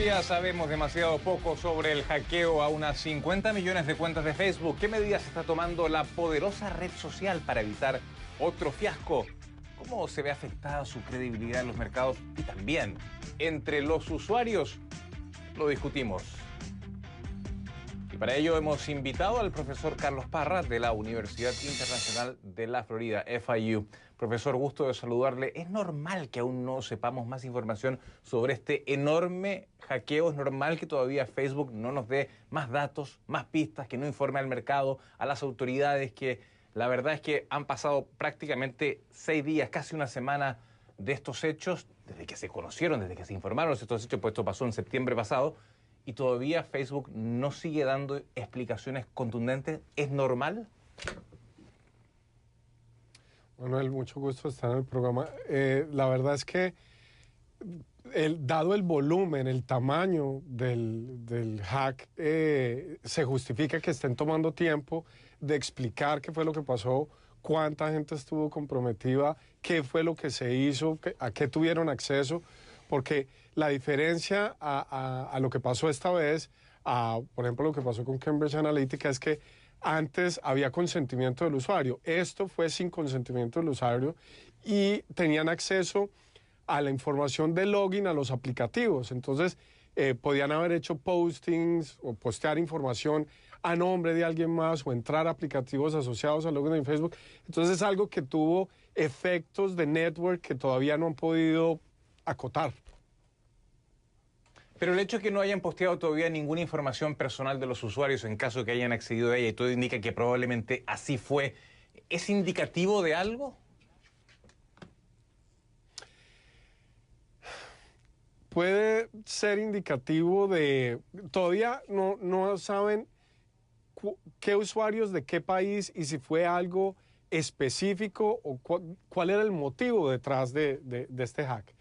Todavía sabemos demasiado poco sobre el hackeo a unas 50 millones de cuentas de Facebook. ¿Qué medidas está tomando la poderosa red social para evitar otro fiasco? ¿Cómo se ve afectada su credibilidad en los mercados y también entre los usuarios? Lo discutimos. Y para ello hemos invitado al profesor Carlos Parra de la Universidad Internacional de la Florida, FIU. Profesor, gusto de saludarle. ¿Es normal que aún no sepamos más información sobre este enorme hackeo? ¿Es normal que todavía Facebook no nos dé más datos, más pistas, que no informe al mercado, a las autoridades, que la verdad es que han pasado prácticamente 6 días, casi una semana de estos hechos, desde que se conocieron, desde que se informaron de estos hechos, pues esto pasó en septiembre pasado, y todavía Facebook no sigue dando explicaciones contundentes? ¿Es normal? Manuel, mucho gusto estar en el programa. La verdad es que, dado el volumen, el tamaño del hack, se justifica que estén tomando tiempo de explicar qué fue lo que pasó, cuánta gente estuvo comprometida, qué fue lo que se hizo, a qué tuvieron acceso, porque la diferencia a lo que pasó esta vez, por ejemplo, lo que pasó con Cambridge Analytica, es que antes había consentimiento del usuario. Esto fue sin consentimiento del usuario y tenían acceso a la información de login a los aplicativos. Entonces, podían haber hecho postings o postear información a nombre de alguien más o entrar a aplicativos asociados al login en Facebook. Entonces, es algo que tuvo efectos de network que todavía no han podido acotar. Pero el hecho de que no hayan posteado todavía ninguna información personal de los usuarios en caso de que hayan accedido a ella, y todo indica que probablemente así fue, ¿es indicativo de algo? Puede ser indicativo de... Todavía no saben qué usuarios de qué país y si fue algo específico o cuál era el motivo detrás de este hack.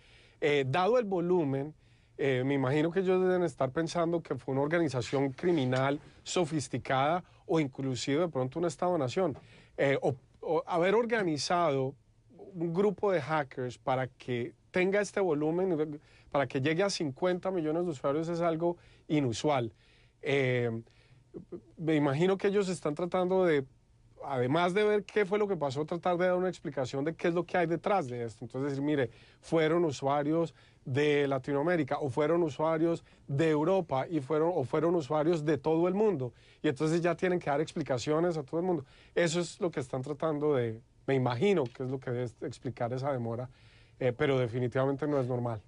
Dado el volumen, me imagino que ellos deben estar pensando que fue una organización criminal sofisticada o inclusive de pronto un Estado-nación. O haber organizado un grupo de hackers para que tenga este volumen, para que llegue a 50 millones de usuarios, es algo inusual. Me imagino que ellos están tratando de, además de ver qué fue lo que pasó, tratar de dar una explicación de qué es lo que hay detrás de esto. Entonces decir, mire, fueron usuarios de Latinoamérica o fueron usuarios de Europa o fueron usuarios de todo el mundo. Y entonces ya tienen que dar explicaciones a todo el mundo. Eso es lo que están tratando de, me imagino que es lo que debe explicar esa demora, pero definitivamente no es normal.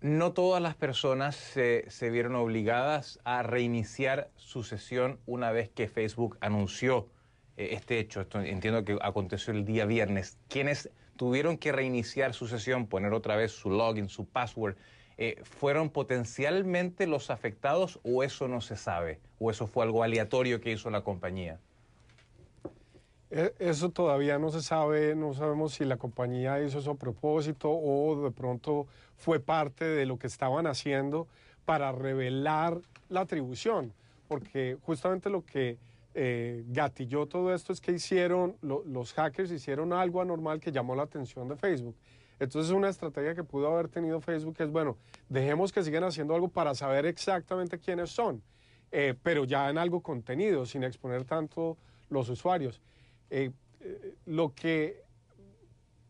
No todas las personas se vieron obligadas a reiniciar su sesión una vez que Facebook anunció este hecho. Esto entiendo que aconteció el día viernes. Quienes tuvieron que reiniciar su sesión, poner otra vez su login, su password, ¿fueron potencialmente los afectados o eso no se sabe? ¿O eso fue algo aleatorio que hizo la compañía? Eso todavía no se sabe, no sabemos si la compañía hizo eso a propósito o de pronto fue parte de lo que estaban haciendo para revelar la atribución, porque justamente lo que gatilló todo esto es que los hackers hicieron algo anormal que llamó la atención de Facebook. Entonces una estrategia que pudo haber tenido Facebook es, bueno, dejemos que sigan haciendo algo para saber exactamente quiénes son, pero ya en algo contenido, sin exponer tanto los usuarios. Lo que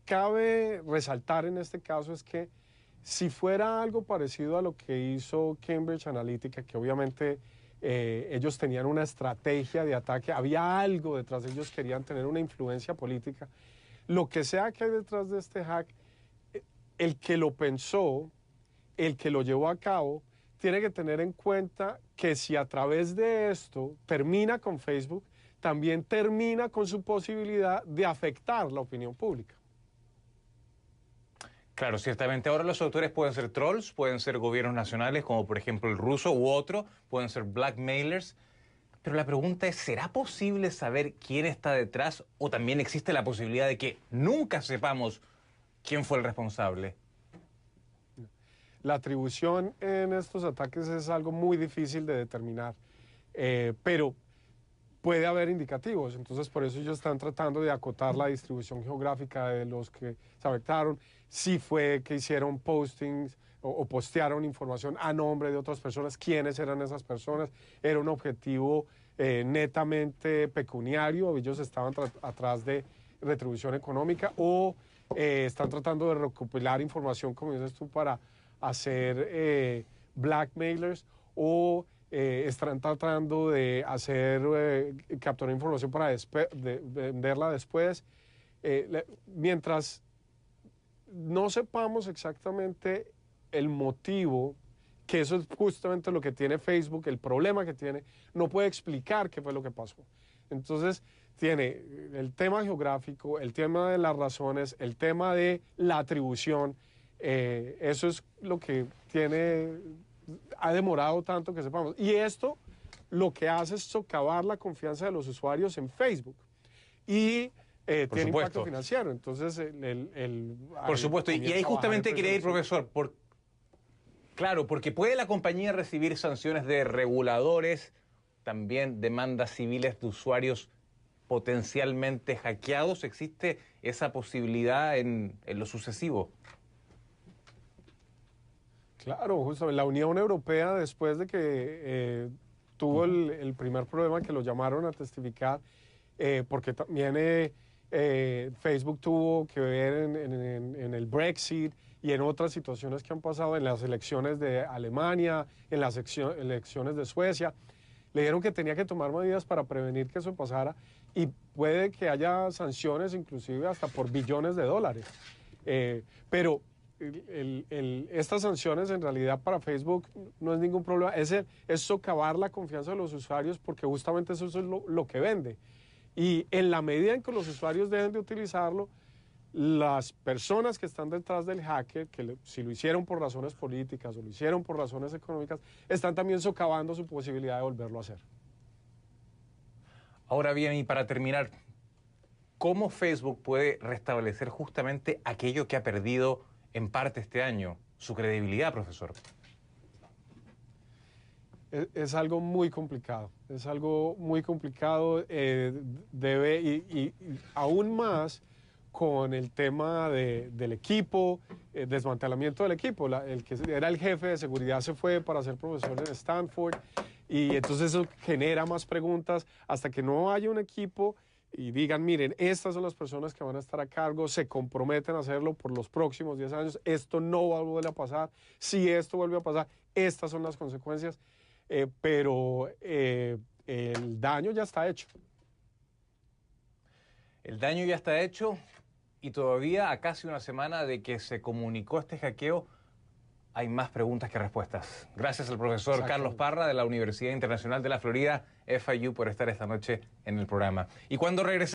cabe resaltar en este caso es que si fuera algo parecido a lo que hizo Cambridge Analytica, que obviamente ellos tenían una estrategia de ataque, había algo detrás, ellos querían tener una influencia política, lo que sea que hay detrás de este hack, el que lo pensó, el que lo llevó a cabo, tiene que tener en cuenta que si a través de esto termina con Facebook, también termina con su posibilidad de afectar la opinión pública. Claro, ciertamente. Ahora los autores pueden ser trolls, pueden ser gobiernos nacionales, como por ejemplo el ruso u otro, pueden ser blackmailers. Pero la pregunta es, ¿será posible saber quién está detrás o también existe la posibilidad de que nunca sepamos quién fue el responsable? La atribución en estos ataques es algo muy difícil de determinar, pero puede haber indicativos, entonces por eso ellos están tratando de acotar la distribución geográfica de los que se afectaron, si fue que hicieron postings o postearon información a nombre de otras personas. ¿Quiénes eran esas personas? Era un objetivo netamente pecuniario, ellos estaban atrás de retribución económica, o están tratando de recopilar información, como dices tú, para hacer blackmailers, o están tratando de hacer capturar información para venderla después. Mientras no sepamos exactamente el motivo, que eso es justamente lo que tiene Facebook, el problema que tiene, no puede explicar qué fue lo que pasó. Entonces, tiene el tema geográfico, el tema de las razones, el tema de la atribución. Eso es lo que ha demorado tanto que sepamos. Y esto lo que hace es socavar la confianza de los usuarios en Facebook. Y tiene impacto financiero. Entonces, por supuesto, y ahí justamente quería ir, profesor, claro, porque puede la compañía recibir sanciones de reguladores, también demandas civiles de usuarios potencialmente hackeados. ¿Existe esa posibilidad en lo sucesivo? Claro, justo la Unión Europea, después de que tuvo el primer problema, que lo llamaron a testificar, porque también Facebook tuvo que ver en el Brexit y en otras situaciones que han pasado en las elecciones de Alemania, en las elecciones de Suecia. Le dijeron que tenía que tomar medidas para prevenir que eso pasara, y puede que haya sanciones inclusive hasta por billones de dólares. Pero estas sanciones en realidad para Facebook no es ningún problema, es socavar la confianza de los usuarios, porque justamente eso es lo que vende. Y en la medida en que los usuarios dejen de utilizarlo, las personas que están detrás del hacker, que si lo hicieron por razones políticas o lo hicieron por razones económicas, están también socavando su posibilidad de volverlo a hacer. Ahora bien, y para terminar, ¿cómo Facebook puede restablecer justamente aquello que ha perdido en parte este año? Su credibilidad, profesor. Es algo muy complicado, es algo muy complicado, y aún más con el tema del equipo, desmantelamiento del equipo. El que era el jefe de seguridad se fue para ser profesor en Stanford, y entonces eso genera más preguntas hasta que no haya un equipo y digan, miren, estas son las personas que van a estar a cargo, se comprometen a hacerlo por los próximos 10 años, esto no va a volver a pasar, si esto vuelve a pasar, estas son las consecuencias, pero el daño ya está hecho. El daño ya está hecho, y todavía a casi una semana de que se comunicó este hackeo, hay más preguntas que respuestas. Gracias al profesor Carlos Parra de la Universidad Internacional de la Florida, FIU, por estar esta noche en el programa. Y cuando regrese